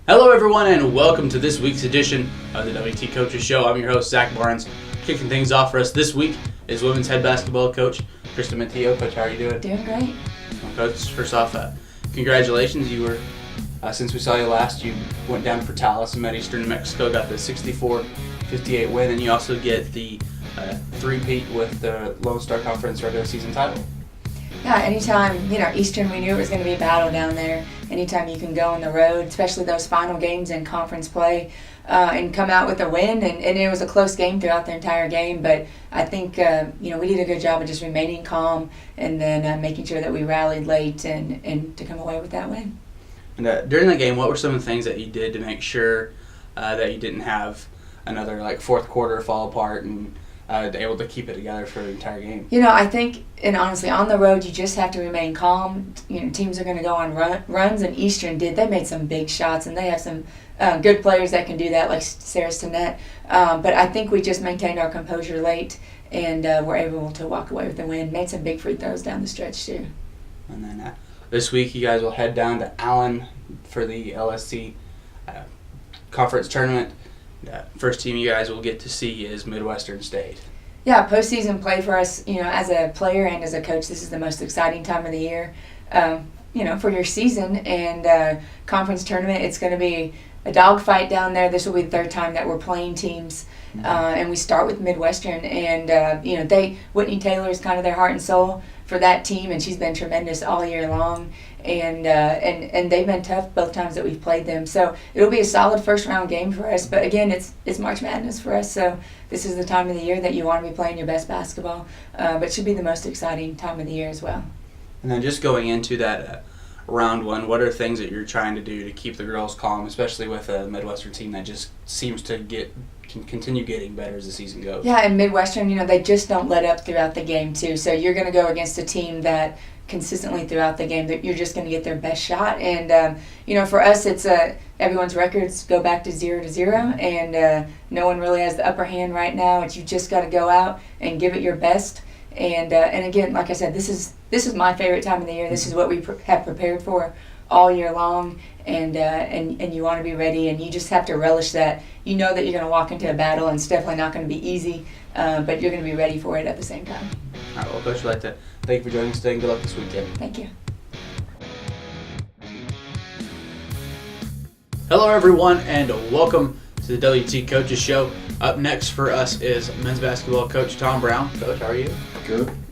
Hello everyone and welcome to this week's edition of the WT Coaches Show. I'm your host, Zach Barnes. Kicking things off for us this week is women's head basketball coach, Kristen Mattio. Coach, how are you doing? Doing great. Well, Coach, first off, congratulations. You were, since we saw you last, you went down for Talas and met Eastern New Mexico, got the 64-58 win, and you also get the three-peat with the Lone Star Conference regular season title. Yeah, anytime, Eastern, we knew it was going to be a battle down there. Anytime you can go on the road, especially those final games in conference play, and come out with a win. And it was a close game throughout the entire game, but I think, we did a good job of just remaining calm and then making sure that we rallied late and to come away with that win. And during the game, what were some of the things that you did to make sure that you didn't have another fourth quarter fall apart and able to keep it together for the entire game? I think, and honestly, on the road, you just have to remain calm. Teams are going to go on runs, and Eastern did. They made some big shots, and they have some good players that can do that, like Sarah Stinnett. But I think we just maintained our composure late, and were able to walk away with the win. Made some big free throws down the stretch, too. And then this week, you guys will head down to Allen for the LSC conference tournament. First team you guys will get to see is Midwestern State. Yeah, postseason play for us, as a player and as a coach, this is the most exciting time of the year, for your season. And conference tournament, it's going to be a dogfight down there. This will be the third time that we're playing teams. And we start with Midwestern. And, Whitney Taylor is kind of their heart and soul for that team, and she's been tremendous all year long. And they've been tough both times that we've played them. So it'll be a solid first round game for us. But again, it's March Madness for us. So this is the time of the year that you want to be playing your best basketball. But it should be the most exciting time of the year as well. And then just going into that round one, what are things that you're trying to do to keep the girls calm, especially with a Midwestern team that just seems to can continue getting better as the season goes? Yeah, and Midwestern, they just don't let up throughout the game too. So you're going to go against a team that consistently throughout the game that you're just going to get their best shot. And for us, it's everyone's records go back to 0-0, and no one really has the upper hand right now. And you just got to go out and give it your best. And again, like I said, this is my favorite time of the year. This is what we have prepared for all year long, and you want to be ready, and you just have to relish that. You know that you're going to walk into a battle, and it's definitely not going to be easy, but you're going to be ready for it at the same time. All right, well, Coach, I'd like to thank you for joining us today, and good luck this weekend. Thank you. Hello, everyone, and welcome to the WT Coaches Show. Up next for us is men's basketball coach Tom Brown. Coach, how are you?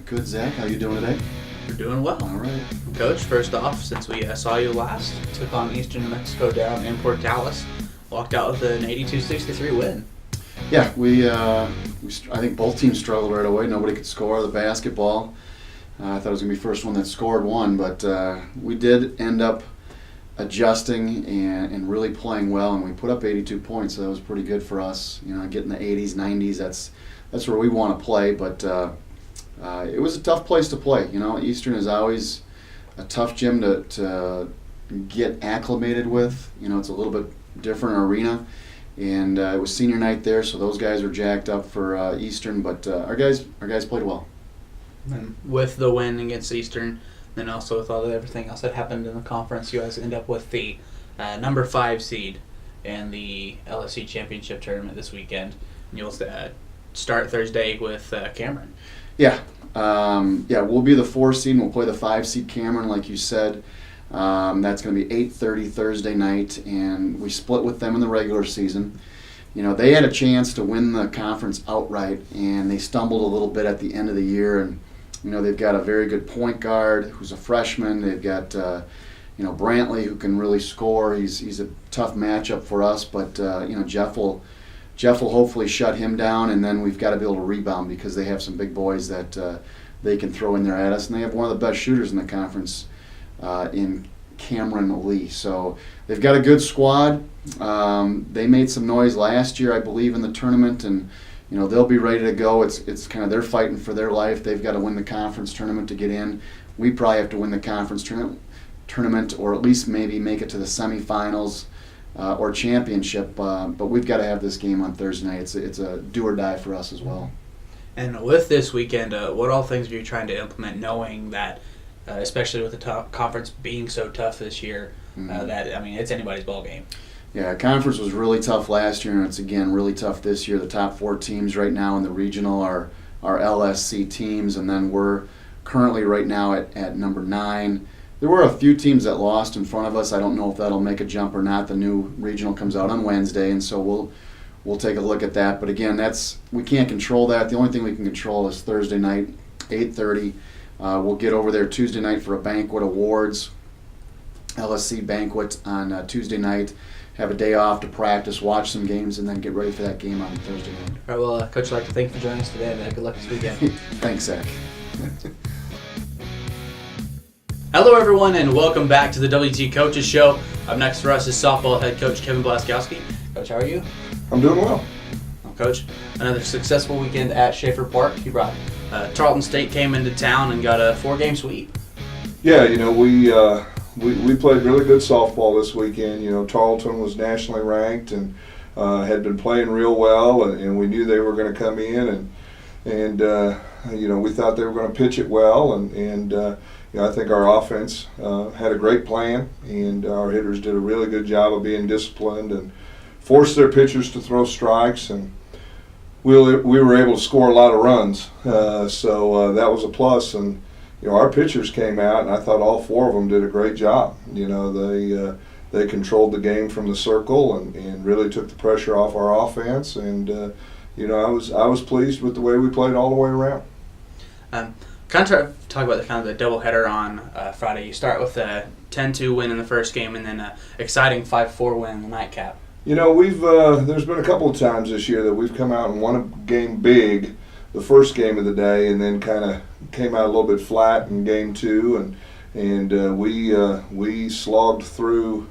Good, Zach. How you doing today? We're doing well. All right. Coach, first off, since we saw you last, took on Eastern New Mexico down in Port Talas, walked out with an 82-63 win. Yeah, I think both teams struggled right away. Nobody could score the basketball. I thought it was going to be the first one that scored one, but we did end up adjusting and really playing well, and we put up 82 points, so that was pretty good for us. Getting the 80s, 90s, that's where we want to play, but it was a tough place to play. Eastern is always a tough gym to get acclimated with. It's a little bit different arena, and it was senior night there, so those guys were jacked up for Eastern, but our guys played well. And with the win against Eastern, then also with everything else that happened in the conference, you guys end up with the number 5 seed in the LSC championship tournament this weekend. And you'll start Thursday with Cameron. Yeah, we'll be the 4 seed, and we'll play the 5 seed Cameron, like you said. That's going to be 8:30 Thursday night, and we split with them in the regular season. They had a chance to win the conference outright, and they stumbled a little bit at the end of the year. And they've got a very good point guard who's a freshman. They've got Brantley, who can really score. He's a tough matchup for us, but Jeff will hopefully shut him down, and then we've got to be able to rebound because they have some big boys that they can throw in there at us, and they have one of the best shooters in the conference in Cameron Lee. So they've got a good squad. They made some noise last year, I believe, in the tournament, and they'll be ready to go. It's kind of they're fighting for their life. They've got to win the conference tournament to get in. We probably have to win the conference tournament, or at least maybe make it to the semifinals or championship. But we've got to have this game on Thursday night. It's a do or die for us as well. And with this weekend, what all things are you trying to implement, knowing that, especially with the conference being so tough this year, that it's anybody's ball game? Yeah, conference was really tough last year, and it's again really tough this year. The top 4 teams right now in the regional are LSC teams, and then we're currently right now at number 9. There were a few teams that lost in front of us. I don't know if that'll make a jump or not. The new regional comes out on Wednesday, and so we'll take a look at that. But again, we can't control that. The only thing we can control is Thursday night, 8:30. We'll get over there Tuesday night for a banquet, awards, LSC banquet on Tuesday night. Have a day off to practice, watch some games, and then get ready for that game on Thursday night. All right, well, Coach, I'd like to thank you for joining us today, man. Good luck this weekend. Thanks, Zach. Hello, everyone, and welcome back to the WT Coaches Show. Up next for us is softball head coach Kevin Blaskoski. Coach, how are you? I'm doing well. Well, Coach, another successful weekend at Schaefer Park. You brought Tarleton State came into town and got a 4-game sweep. Yeah, we played really good softball this weekend. Tarleton was nationally ranked and had been playing real well, and we knew they were going to come in, and we thought they were going to pitch it well, and I think our offense had a great plan, and our hitters did a really good job of being disciplined and forced their pitchers to throw strikes, and we were able to score a lot of runs, so that was a plus. And our pitchers came out, and I thought all 4 of them did a great job. They controlled the game from the circle and really took the pressure off our offense. And I was pleased with the way we played all the way around. Kind of talk about the doubleheader on Friday. You start with a 10-2 win in the first game, and then an exciting 5-4 win in the nightcap. We've there's been a couple of times this year that we've come out and won a game big the first game of the day, and then kind of came out a little bit flat in game 2, and we slogged through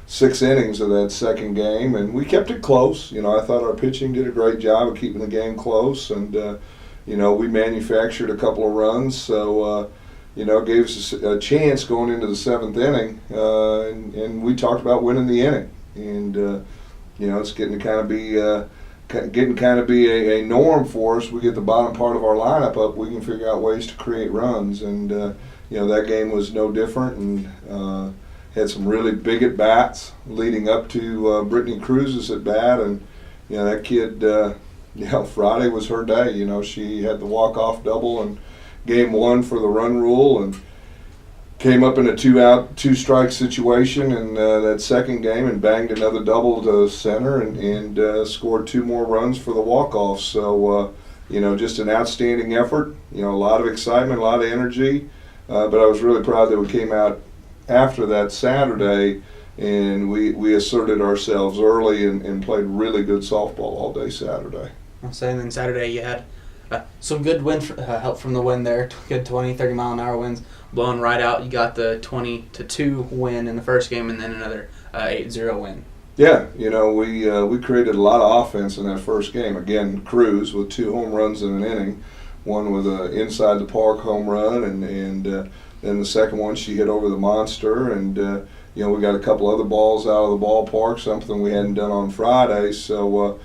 6 innings of that second game, and we kept it close. I thought our pitching did a great job of keeping the game close, and we manufactured a couple of runs, so it gave us a chance going into the 7th inning, and we talked about winning the inning, and it's getting to be a norm for us. We get the bottom part of our lineup up, we can figure out ways to create runs, and that game was no different, and had some really big at bats leading up to Brittany Cruz's at bat, and that kid, Friday was her day. She had the walk-off double in game 1 for the run rule, and came up in a 2-out, 2-strike situation in that second game and banged another double to center and scored 2 more runs for the walk-off. So, just an outstanding effort. A lot of excitement, a lot of energy. But I was really proud that we came out after that Saturday and we asserted ourselves early and played really good softball all day Saturday. I'll say, and then Saturday you had some good help from the wind there. Good 20, 30 mile an hour winds blowing right out. You got the 20-2 win in the first game, and then another 8-0 win. Yeah, we created a lot of offense in that first game. Again, Cruz with 2 home runs in an inning, one with an inside the park home run, and then the second one she hit over the monster, and we got a couple other balls out of the ballpark, something we hadn't done on Friday. So.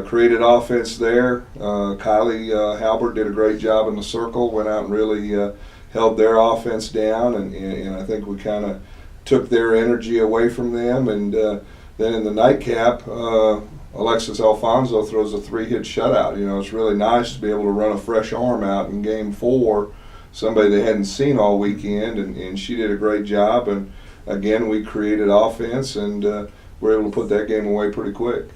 Created offense there. Kylie Halbert did a great job in the circle, went out and really held their offense down, and I think we kind of took their energy away from them. And then in the nightcap, Alexis Alfonso throws a 3-hit shutout. It's really nice to be able to run a fresh arm out in game 4, somebody they hadn't seen all weekend, and she did a great job. And again, we created offense, and were able to put that game away pretty quick.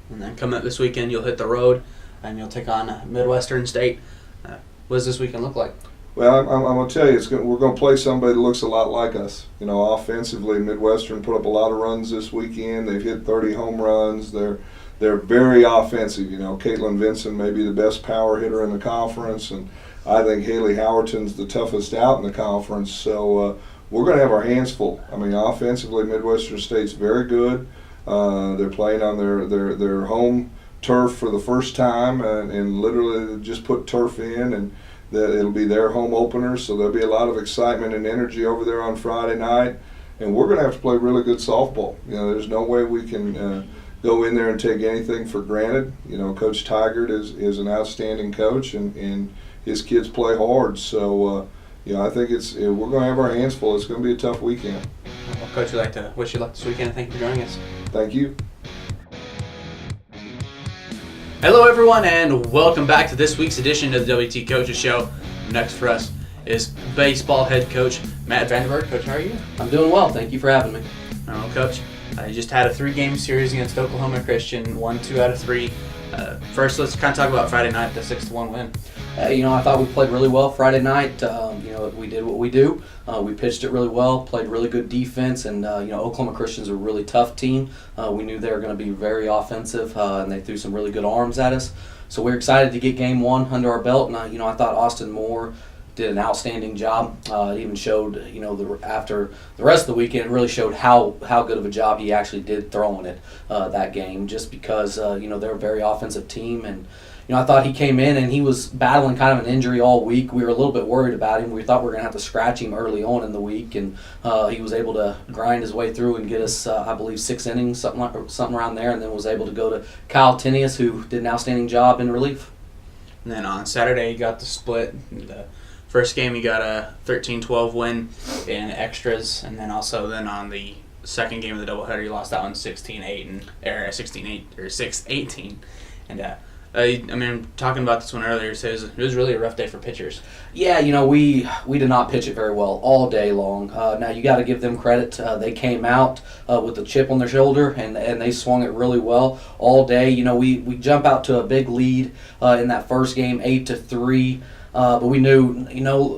And then coming up this weekend, you'll hit the road, and you'll take on Midwestern State. What does this weekend look like? Well, I'm going to tell you, we're going to play somebody that looks a lot like us. Offensively, Midwestern put up a lot of runs this weekend. They've hit 30 home runs. They're very offensive. Caitlin Vinson may be the best power hitter in the conference, and I think Haley Howerton's the toughest out in the conference. So we're going to have our hands full. Offensively, Midwestern State's very good. They're playing on their home turf for the first time, and literally just put turf in, and it'll be their home opener, so there'll be a lot of excitement and energy over there on Friday night, and we're going to have to play really good softball. There's no way we can go in there and take anything for granted. Coach Tigert is an outstanding coach, and his kids play hard, so I think we're going to have our hands full. It's going to be a tough weekend. Well, Coach, we'd like to wish you luck this weekend and thank you for joining us. Thank you. Hello, everyone, and welcome back to this week's edition of the WT Coaches Show. Next for us is baseball head coach Matt Vanderburg. Coach, how are you? I'm doing well. Thank you for having me. Coach, you just had a 3-game series against Oklahoma Christian, won 2 out of 3. First, let's kind of talk about Friday night, the 6-1 win. I thought we played really well Friday night. We did what we do. We pitched it really well, played really good defense, and Oklahoma Christian's a really tough team. We knew they were going to be very offensive, and they threw some really good arms at us. So we're excited to get Game 1 under our belt, and I thought Austin Moore did an outstanding job. It even showed, after the rest of the weekend, it really showed how good of a job he actually did throwing it that game, just because, they're a very offensive team. And, I thought he came in and he was battling kind of an injury all week. We were a little bit worried about him. We thought we were going to have to scratch him early on in the week, and he was able to grind his way through and get us, I believe, 6 innings, something around there, and then was able to go to Kyle Tenius, who did an outstanding job in relief. And then on Saturday, you got the split. The first game, you got a 13-12 win in extras, and then on the second game of the doubleheader, you lost that one 16-8 or 16-8 or 6-18. And talking about this one earlier, so it was really a rough day for pitchers. Yeah, we did not pitch it very well all day long. Now, you got to give them credit. They came out with a chip on their shoulder, and they swung it really well all day. We jump out to a big lead in that first game, 8-3. But we knew,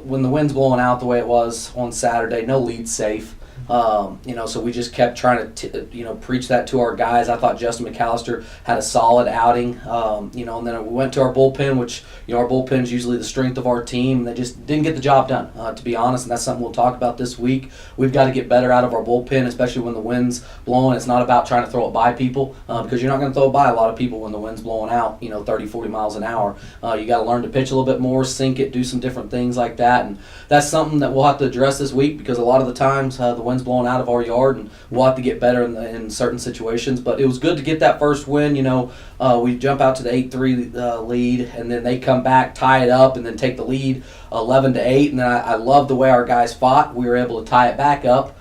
when the wind's blowing out the way it was on Saturday, no lead safe. So we just kept trying to, preach that to our guys. I thought Justin McAllister had a solid outing, and then we went to our bullpen, which, our bullpen's usually the strength of our team. They just didn't get the job done, to be honest, and that's something we'll talk about this week. We've got to get better out of our bullpen, especially when the wind's blowing. It's not about trying to throw it by people, because you're not going to throw it by a lot of people when the wind's blowing out, 30, 40 miles an hour. You got to learn to pitch a little bit more, sink it, do some different things like that, and that's something that we'll have to address this week, because a lot of the times the wind's blowing out of our yard, and we'll have to get better in certain situations. But it was good to get that first win. We jump out to the 8-3 lead, and then they come back, tie it up, and then take the lead 11-8. And then I love the way our guys fought. We were able to tie it back up,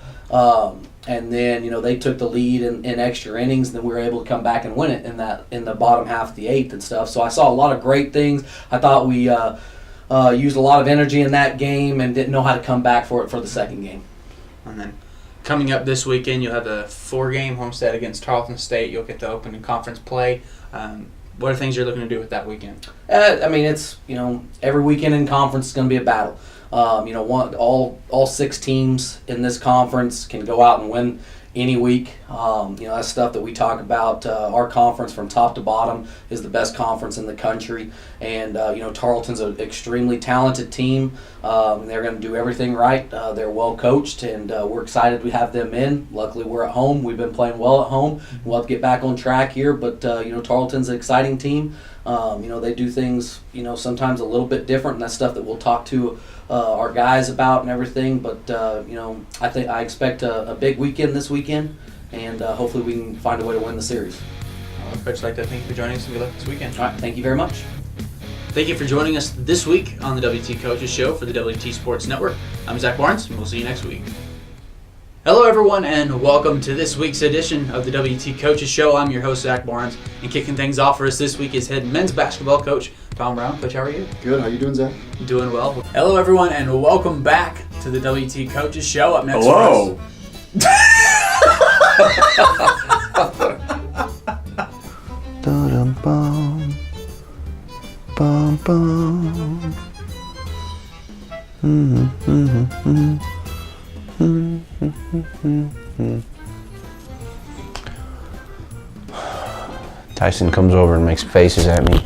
and then they took the lead in extra innings, and then we were able to come back and win it in the bottom half of the 8th and stuff. So I saw a lot of great things. I thought we used a lot of energy in that game and didn't know how to come back for the second game. And then coming up this weekend, you'll have the 4-game homestand against Tarleton State. You'll get the opening conference play. What are things you're looking to do with that weekend? It's, every weekend in conference is going to be a battle. All 6 teams in this conference can go out and win any week. That's stuff that we talk about. Our conference from top to bottom is the best conference in the country. And, Tarleton's an extremely talented team. They're going to do everything right. They're well coached, and we're excited we have them in. Luckily, we're at home. We've been playing well at home. We'll have to get back on track here. But, Tarleton's an exciting team. They do things, sometimes a little bit different, and that's stuff that we'll talk to our guys about and everything. But, I expect a big weekend this weekend, and hopefully we can find a way to win the series. Coach, I'd like to thank you for joining us and good luck this weekend. All right, thank you very much. Thank you for joining us this week on the WT Coaches Show for the WT Sports Network. I'm Zach Barnes, and we'll see you next week. Hello, everyone, and welcome to this week's edition of the WT Coaches Show. I'm your host, Zach Barnes, and kicking things off for us this week is head men's basketball coach Tom Brown. Coach, how are you? Good. How you doing, Zach? Doing well. Hello, everyone, and welcome back to the WT Coaches Show. Up next Hello. for Tyson comes over and makes faces at me.